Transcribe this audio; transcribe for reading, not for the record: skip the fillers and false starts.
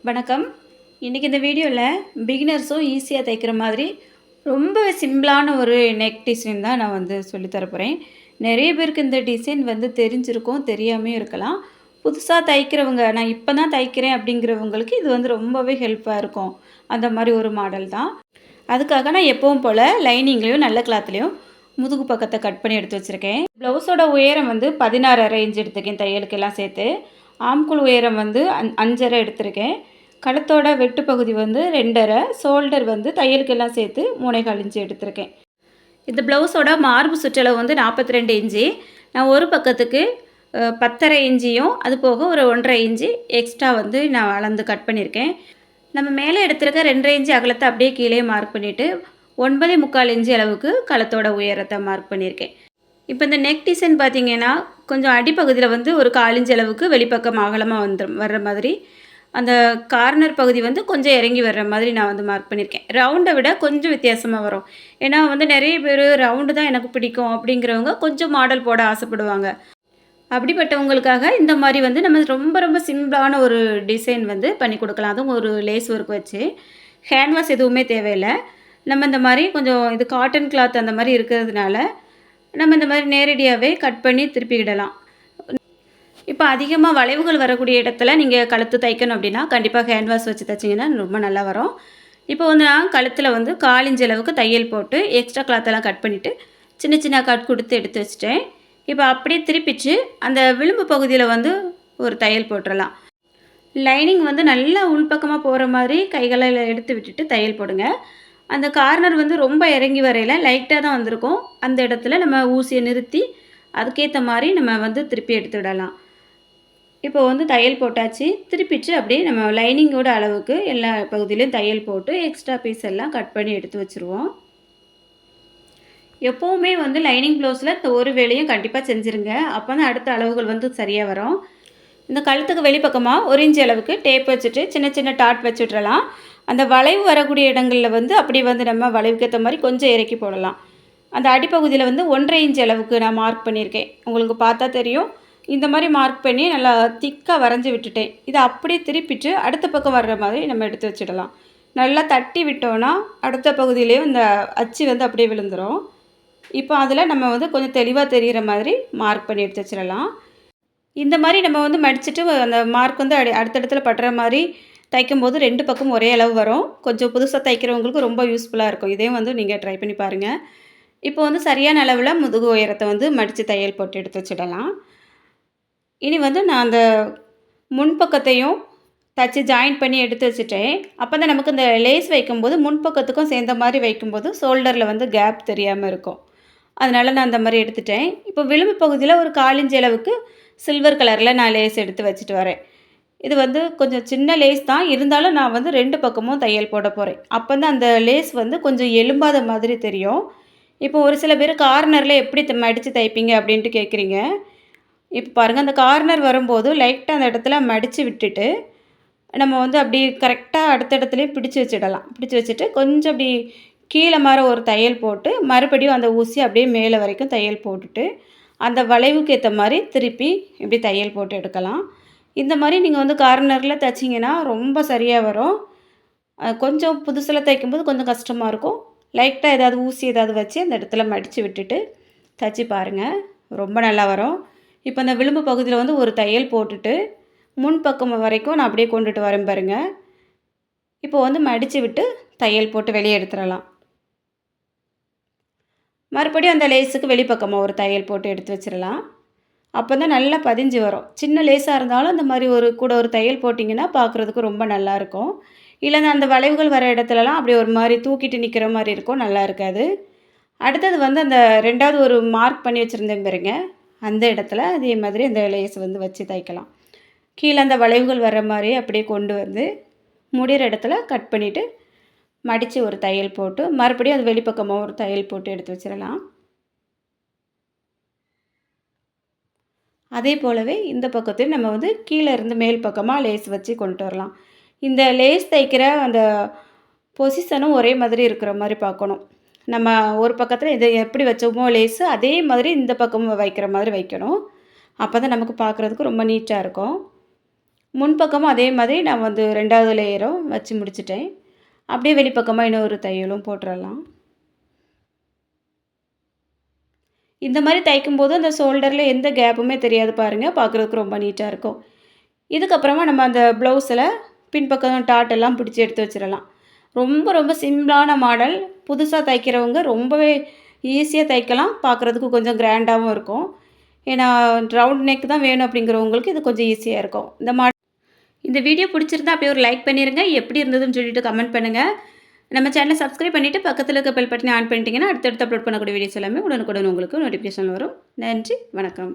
வணக்கம். இன்றைக்கி இந்த வீடியோவில் பிகினர்ஸும் ஈஸியாக தைக்கிற மாதிரி ரொம்ப சிம்பிளான ஒரு நெக் டிசைன் தான் நான் சொல்லி தரப்போகிறேன். நிறைய பேருக்கு இந்த டிசைன் தெரிஞ்சிருக்கும், தெரியாமையும் இருக்கலாம். புதுசாக தைக்கிறவங்க, நான் இப்போ தான் தைக்கிறேன் அப்படிங்கிறவங்களுக்கு இது ரொம்பவே ஹெல்ப்பாக இருக்கும். அந்த மாதிரி ஒரு மாடல் தான். அதுக்காக நான் எப்பவும் போல் லைனிங்லேயும் நல்ல கிளாத்லேயும் முதுகு பக்கத்தை கட் பண்ணி எடுத்து வச்சுருக்கேன். ப்ளவுஸோட உயரம் 16.5 இன்ச் எடுத்துருக்கேன் தையலுக்கெல்லாம் சேர்த்து. ஆம்குள் உயரம் 5.5 எடுத்திருக்கேன். கழுத்தோட வெட்டு பகுதி 2.5, ஷோல்டர் தையலுக்கெல்லாம் சேர்த்து 3.25 இன்ச்சு எடுத்திருக்கேன். இந்த ப்ளவுஸோட மார்பு சுற்றளவு 42 இன்ச்சு. நான் ஒரு பக்கத்துக்கு 10.5 இன்ச்சியும் அது போக ஒரு 1.5 இன்ச்சு எக்ஸ்ட்ரா நான் அளந்து கட் பண்ணியிருக்கேன். நம்ம மேலே எடுத்திருக்க 2.5 இன்ச்சு அகலத்தை அப்படியே கீழே மார்க் பண்ணிவிட்டு 9.25 இன்ச்சு அளவுக்கு கழுத்தோட உயரத்தை மார்க் பண்ணியிருக்கேன். இப்போ இந்த நெக் டிசைன் பார்த்திங்கன்னா கொஞ்சம் அடிப்பகுதியில் ஒரு 1/4 இன்ச்சு அளவுக்கு வெளிப்பக்கம் அகலமாக வர்ற மாதிரி, அந்த கார்னர் பகுதி கொஞ்சம் இறங்கி வர்ற மாதிரி நான் மார்க் பண்ணியிருக்கேன். ரவுண்டை விட கொஞ்சம் வித்தியாசமாக வரும். ஏன்னா நிறைய பேர் ரவுண்டு தான் எனக்கு பிடிக்கும் அப்படிங்கிறவங்க கொஞ்சம் மாடல் போட ஆசைப்படுவாங்க. அப்படிப்பட்டவங்களுக்காக இந்த மாதிரி நம்ம ரொம்ப ரொம்ப சிம்பிளான ஒரு டிசைன் பண்ணி கொடுக்கலாம். அதுவும் ஒரு லேஸ் ஒர்க் வச்சு. ஹேண்ட் வாஷ் எதுவுமே தேவையில்லை. நம்ம இந்த மாதிரி கொஞ்சம் இது காட்டன் கிளாத் அந்த மாதிரி இருக்கிறதுனால நம்ம இந்த மாதிரி நேரடியாகவே கட் பண்ணி திருப்பிக்கிடலாம். இப்போ அதிகமாக வளைவுகள் வரக்கூடிய இடத்துல நீங்கள் கழுத்து தைக்கணும் அப்படின்னா கண்டிப்பாக ஹேண்ட் வாஷ் வச்சு தைச்சிங்கன்னா ரொம்ப நல்லா வரும். இப்போ நான் கழுத்தில் 1/4 இன்ச் அளவுக்கு தையல் போட்டு எக்ஸ்ட்ரா கிளாத்தெல்லாம் கட் பண்ணிவிட்டு சின்ன சின்ன கட் கொடுத்து எடுத்து வச்சுட்டேன். இப்போ அப்படியே திருப்பிச்சு அந்த விளிம்பு பகுதியில் ஒரு தையல் போட்டுடலாம். லைனிங் நல்லா உள்பக்கமாக போகிற மாதிரி கைகளை எடுத்து விட்டுட்டு தையல் போடுங்க. அந்த கார்னர் ரொம்ப இறங்கி வரையில் லைட்டாக தான் வந்திருக்கும். அந்த இடத்துல நம்ம ஊசியை நிறுத்தி அதுக்கேற்ற மாதிரி நம்ம திருப்பி எடுத்துவிடலாம். இப்போ தையல் போட்டாச்சு. திருப்பிச்சு அப்படியே நம்ம லைனிங்கோட அளவுக்கு எல்லா பகுதியிலையும் தையல் போட்டு எக்ஸ்ட்ரா பீஸ் எல்லாம் கட் பண்ணி எடுத்து வச்சுருவோம். எப்போவுமே லைனிங் ப்ளவுஸில் இந்த ஒரு வேலையும் கண்டிப்பாக செஞ்சுருங்க. அப்போ தான் அடுத்த அளவுகள் சரியாக வரும். இந்த கழுத்துக்கு வெளிப்பக்கமாக 1 இன்ச் அளவுக்கு டேப் வச்சுட்டு சின்ன சின்ன டாட் வச்சுட்றலாம். அந்த வளைவு வரக்கூடிய இடங்களில் அப்படி நம்ம வளைவுக்கு ஏற்ற மாதிரி கொஞ்சம் இறக்கி போடலாம். அந்த அடிப்பகுதியில் 1.5 இன்ச் அளவுக்கு நான் மார்க் பண்ணியிருக்கேன். உங்களுக்கு பார்த்தா தெரியும். இந்த மாதிரி மார்க் பண்ணி நல்லா திக்காக வரைஞ்சி விட்டுட்டேன். இதை அப்படியே திருப்பிட்டு அடுத்த பக்கம் வர்ற மாதிரி நம்ம எடுத்து வச்சிடலாம். நல்லா தட்டி விட்டோன்னா அடுத்த பகுதியிலேயும் இந்த அச்சு அப்படியே விழுந்துடும். இப்போ அதில் நம்ம கொஞ்சம் தெளிவாக தெரிகிற மாதிரி மார்க் பண்ணி எடுத்து வச்சிடலாம். இந்த மாதிரி நம்ம மடிச்சுட்டு அந்த மார்க் அடுத்த இடத்துல படுற மாதிரி தைக்கும்போது 2 பக்கம் ஒரே அளவு வரும். கொஞ்சம் புதுசாக தைக்கிறவங்களுக்கு ரொம்ப யூஸ்ஃபுல்லாக இருக்கும். இதையும் நீங்கள் ட்ரை பண்ணி பாருங்கள். இப்போ சரியான அளவில் முதுகு உயரத்தை மடித்து தையல் போட்டு எடுத்து வச்சிடலாம். இனி நான் அந்த முன்பக்கத்தையும் தச்சு ஜாயின் பண்ணி எடுத்து வச்சுட்டேன். அப்போ தான் நமக்கு இந்த லேஸ் வைக்கும்போது முன்பக்கத்துக்கும் சேர்ந்த மாதிரி வைக்கும்போது ஷோல்டரில் கேப் தெரியாமல் இருக்கும். அதனால் நான் அந்த மாதிரி எடுத்துட்டேன். இப்போ விளிம்பு பகுதியில் ஒரு 1/4 இன்ச் அளவுக்கு சில்வர் கலரில் நான் லேஸ் எடுத்து வச்சுட்டு வரேன். இது கொஞ்சம் சின்ன லேஸ் தான், இருந்தாலும் நான் 2 பக்கமும் தையல் போட போகிறேன். அப்போ தான் அந்த லேஸ் கொஞ்சம் எலும்பாத மாதிரி தெரியும். இப்போ ஒரு சில பேர் கார்னரில் எப்படி மடித்து தைப்பீங்க அப்படின்ட்டு கேட்குறீங்க. இப்போ பாருங்கள், அந்த கார்னர் வரும்போது லைட்டாக அந்த இடத்துல மடித்து விட்டுட்டு நம்ம அப்படி கரெக்டாக அடுத்த இடத்துலையும் பிடிச்சி வச்சிடலாம். பிடிச்சி வச்சுட்டு கொஞ்சம் அப்படி கீழே மாதிரி ஒரு தையல் போட்டு மறுபடியும் அந்த ஊசி அப்படியே மேலே வரைக்கும் தையல் போட்டுட்டு அந்த வளைவுக்கு ஏற்ற மாதிரி திருப்பி இப்படி தையல் போட்டு எடுக்கலாம். இந்த மாதிரி நீங்கள் கார்னரில் தைச்சிங்கன்னா ரொம்ப சரியாக வரும். கொஞ்சம் புதுசில் தைக்கும்போது கொஞ்சம் கஷ்டமாக இருக்கும். லைட்டாக ஏதாவது ஊசி ஏதாவது வச்சு அந்த இடத்துல மடித்து விட்டுட்டு தைச்சி பாருங்கள், ரொம்ப நல்லா வரும். இப்போ அந்த விளிம்பு பகுதியில் ஒரு தையல் போட்டுட்டு முன்பக்கம் வரைக்கும் நான் அப்படியே கொண்டுட்டு வரேன் பாருங்கள். இப்போ மடித்து விட்டு தையல் போட்டு வெளியே எடுத்துடலாம். மறுபடியும் அந்த லேஸுக்கு வெளிப்பக்கமாக ஒரு தையல் போட்டு எடுத்து வச்சிடலாம். அப்போ தான் நல்லா பதிஞ்சு வரும். சின்ன லேஸாக இருந்தாலும் அந்த மாதிரி கூட ஒரு தையல் போட்டிங்கன்னா பார்க்குறதுக்கு ரொம்ப நல்லாயிருக்கும். இல்லைன்னா அந்த வளைவுகள் வர இடத்துலலாம் அப்படி ஒரு மாதிரி தூக்கிட்டு நிற்கிற மாதிரி இருக்கும், நல்லா இருக்காது. அடுத்தது அந்த 2வது ஒரு மார்க் பண்ணி வச்சுருந்தேன் பாருங்க, அந்த இடத்துல அதே மாதிரி அந்த லேஸ் வச்சு தைக்கலாம். கீழே அந்த வளைவுகள் வர்ற மாதிரி அப்படியே கொண்டு முடிகிற இடத்துல கட் பண்ணிவிட்டு மடித்து ஒரு தையல் போட்டு மறுபடியும் அது வெளிப்பக்கமாக ஒரு தையல் போட்டு எடுத்து வச்சிடலாம். அதே போலவே இந்த பக்கத்தையும் நம்ம கீழே இருந்து மேல் பக்கமாக லேஸ் வச்சு கொண்டு வரலாம். இந்த லேஸ் தைக்கிற அந்த பொசிஷனும் ஒரே மாதிரி இருக்கிற மாதிரி பார்க்கணும். நம்ம ஒரு பக்கத்தில் இதை எப்படி வச்சோமோ லேஸு அதே மாதிரி இந்த பக்கமும் வைக்கிற மாதிரி வைக்கணும். அப்போ தான் நமக்கு பார்க்குறதுக்கு ரொம்ப நீட்டாக இருக்கும். முன்பக்கமும் அதே மாதிரி நான் வந்து 2வது லேயரும் வச்சு முடிச்சுட்டேன். அப்படியே வெளிப்பக்கமா இன்னொரு தையலும் போட்டுறலாம். இந்த மாரி தைக்கும்போது அந்த ஷோல்டரில எந்த கேப்புமே தெரியாது பாருங்க. பார்க்குறதுக்கு ரொம்ப நீட்டா இருக்கும். இதுக்கப்புறமா நம்ம அந்த ப்ளவுஸில பின்பக்கம் டாட் எல்லாம் பிடிச்சு எடுத்து வச்சிடலாம். ரொம்ப ரொம்ப சிம்பிளான மாடல். புதுசா தைக்கிறவங்க ரொம்பவே ஈஸியா தைக்கலாம். பார்க்குறதுக்கு கொஞ்சம் கிராண்டாவும் இருக்கும். ஏன்னா ரவுண்ட் நெக் தான் வேணும் அப்படிங்கிறவங்களுக்கு இது கொஞ்சம் ஈஸியா இருக்கும். இந்த வீடியோ பிடிச்சிருந்தா அப்படியே ஒரு லைக் பண்ணிருங்க. எப்படி இருந்ததுன்னு சொல்லிட்டு கமெண்ட் பண்ணுங்க. நம்ம சேனலை சப்ஸ்கிரைப் பண்ணிட்டு பக்கத்துல இருக்க பெல் பட்டனை ஆன் பண்ணிட்டீங்கன்னா, அடுத்தடுத்து அப்லோட் பண்ணக்கூடிய வீடியோஸ் எல்லாமே உடனுக்குடன் உங்களுக்கு நோட்டிஃபிகேஷன் வரும். நன்றி, வணக்கம்.